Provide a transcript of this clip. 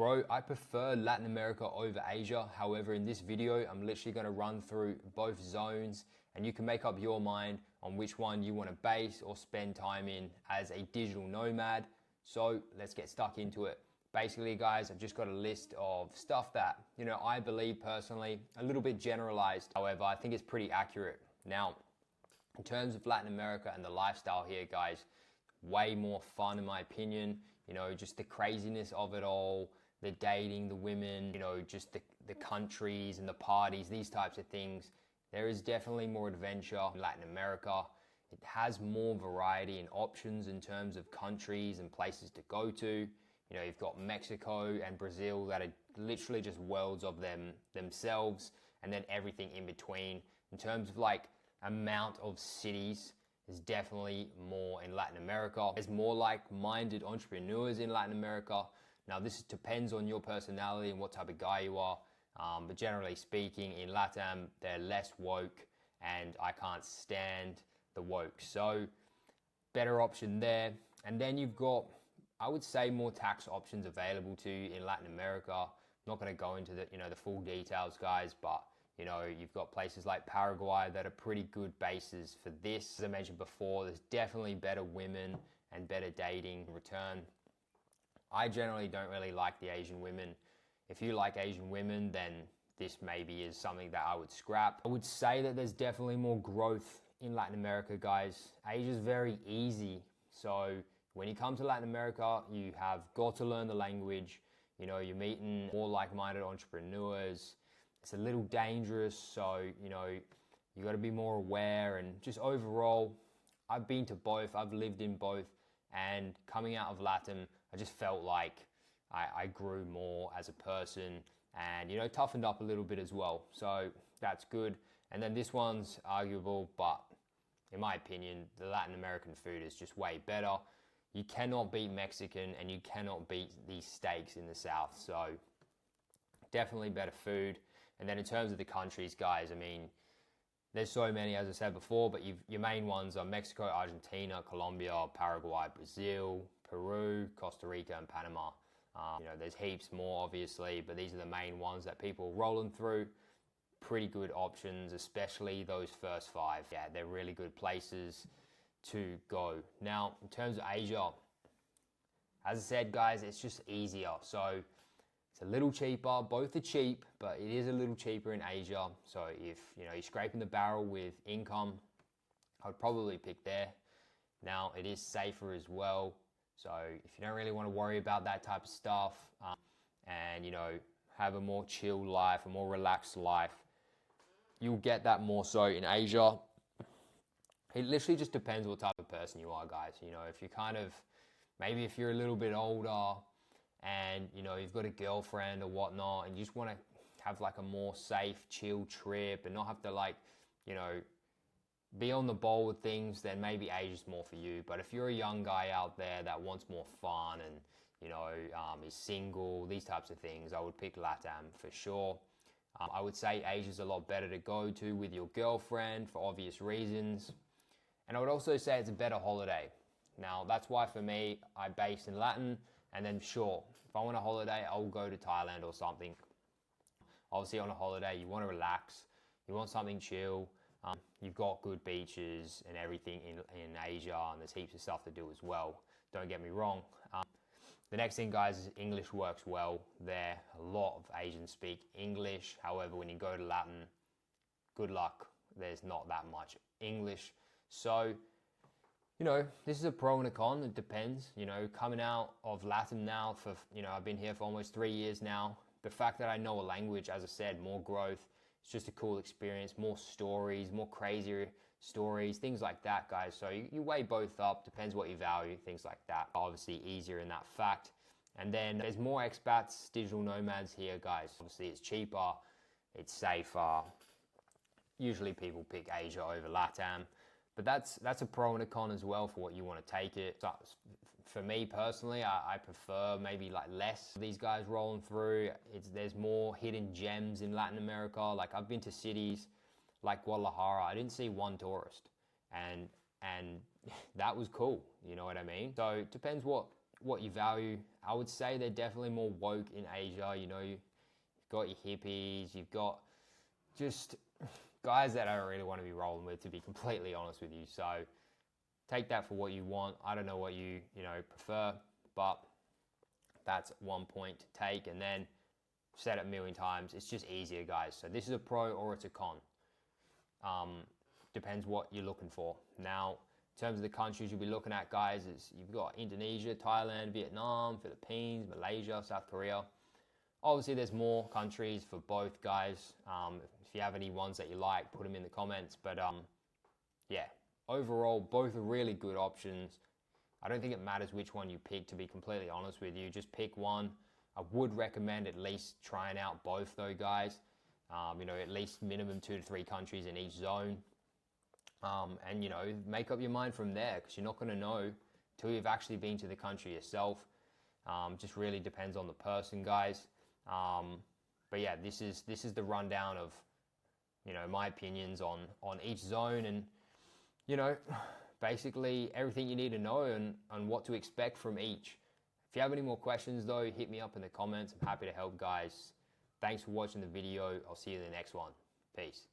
Bro, I prefer Latin America over Asia. However, in this video, I'm literally going to run through both zones and you can make up your mind on which one you want to base or spend time in as a digital nomad. So let's get stuck into it. Basically, guys, I've just got a list of stuff that, I believe personally, a little bit generalized. However, I think it's pretty accurate. Now, in terms of Latin America and the lifestyle here, guys, way more fun in my opinion. Just the craziness of it all, the dating, the women, just the countries and the parties, these types of things. There is definitely more adventure in Latin America. It has more variety and options in terms of countries and places to go to. You've got Mexico and Brazil that are literally just worlds of themselves, and then everything in between. In terms of like amount of cities, there's definitely more in Latin America. There's more like-minded entrepreneurs in Latin America. Now, this depends on your personality and what type of guy you are. But generally speaking, in LATAM, they're less woke, and I can't stand the woke. So, better option there. And then you've got, I would say, more tax options available to you in Latin America. I'm not going to go into the full details, guys, but you've got places like Paraguay that are pretty good bases for this. As I mentioned before, there's definitely better women and better dating in return. I generally don't really like the Asian women. If you like Asian women, then this maybe is something that I would scrap. I would say that there's definitely more growth in Latin America, guys. Asia's very easy. So when you come to Latin America, you have got to learn the language. You're meeting more like-minded entrepreneurs. It's a little dangerous, so you got to be more aware. And just overall, I've been to both, I've lived in both, and coming out of Latin, I just felt like I grew more as a person and toughened up a little bit as well, so that's good. And then this one's arguable, but in my opinion, the Latin American food is just way better. You cannot beat Mexican, and you cannot beat these steaks in the South, so definitely better food. And then in terms of the countries, guys, I mean, there's so many, as I said before, but your main ones are Mexico, Argentina, Colombia, Paraguay, Brazil, Peru, Costa Rica, and Panama. There's heaps more, obviously, but these are the main ones that people are rolling through. Pretty good options, especially those first five. Yeah, they're really good places to go. Now, in terms of Asia, as I said, guys, it's just easier. So it's a little cheaper. Both are cheap, but it is a little cheaper in Asia. So if you're scraping the barrel with income, I would probably pick there. Now, it is safer as well. So if you don't really want to worry about that type of stuff, and have a more chill life, a more relaxed life, you'll get that more so in Asia. It literally just depends what type of person you are, guys. If you maybe if you're a little bit older and you've got a girlfriend or whatnot, and you just want to have like a more safe, chill trip and not have to be on the ball with things, then maybe Asia's more for you. But if you're a young guy out there that wants more fun and is single, these types of things, I would pick LATAM for sure. I would say Asia's a lot better to go to with your girlfriend for obvious reasons. And I would also say it's a better holiday. Now, that's why for me, I base in Latin, and then sure, if I want a holiday, I'll go to Thailand or something. Obviously on a holiday, you want to relax, you want something chill. You've got good beaches and everything in Asia, and there's heaps of stuff to do as well. Don't get me wrong. The next thing, guys, is English works well there. A lot of Asians speak English. However, when you go to Latin, good luck. There's not that much English. So, this is a pro and a con. It depends. Coming out of Latin now for, I've been here for almost 3 years now. The fact that I know a language, as I said, more growth. It's just a cool experience, more stories, more crazier stories, things like that, guys. So you weigh both up, depends what you value, things like that. Obviously easier in that fact. And then there's more expats, digital nomads here, guys. Obviously it's cheaper, it's safer. Usually people pick Asia over LATAM. But that's a pro and a con as well for what you want to take it. So for me personally, I prefer maybe less of these guys rolling through. There's more hidden gems in Latin America. Like I've been to cities like Guadalajara. I didn't see one tourist, and that was cool. You know what I mean? So it depends what what you value. I would say they're definitely more woke in Asia. You know, you've got your hippies, you've got just guys that I don't really want to be rolling with, to be completely honest with you. So take that for what you want. I don't know what you prefer, but that's one point to take. And then said it a million times, it's just easier, guys. So this is a pro or it's a con. Depends what you're looking for. Now, in terms of the countries you'll be looking at, guys, is you've got Indonesia, Thailand, Vietnam, Philippines, Malaysia, South Korea. Obviously, there's more countries for both, guys. If you have any ones that you like, put them in the comments. But yeah, overall, both are really good options. I don't think it matters which one you pick, to be completely honest with you. Just pick one. I would recommend at least trying out both, though, guys. At least minimum 2 to 3 countries in each zone. And make up your mind from there, because you're not going to know till you've actually been to the country yourself. Just really depends on the person, guys. But yeah, this is the rundown of my opinions on each zone, and basically everything you need to know and what to expect from each. If you have any more questions, though, hit me up in the comments. I'm happy to help, guys. Thanks for watching the video. I'll see you in the next one. Peace.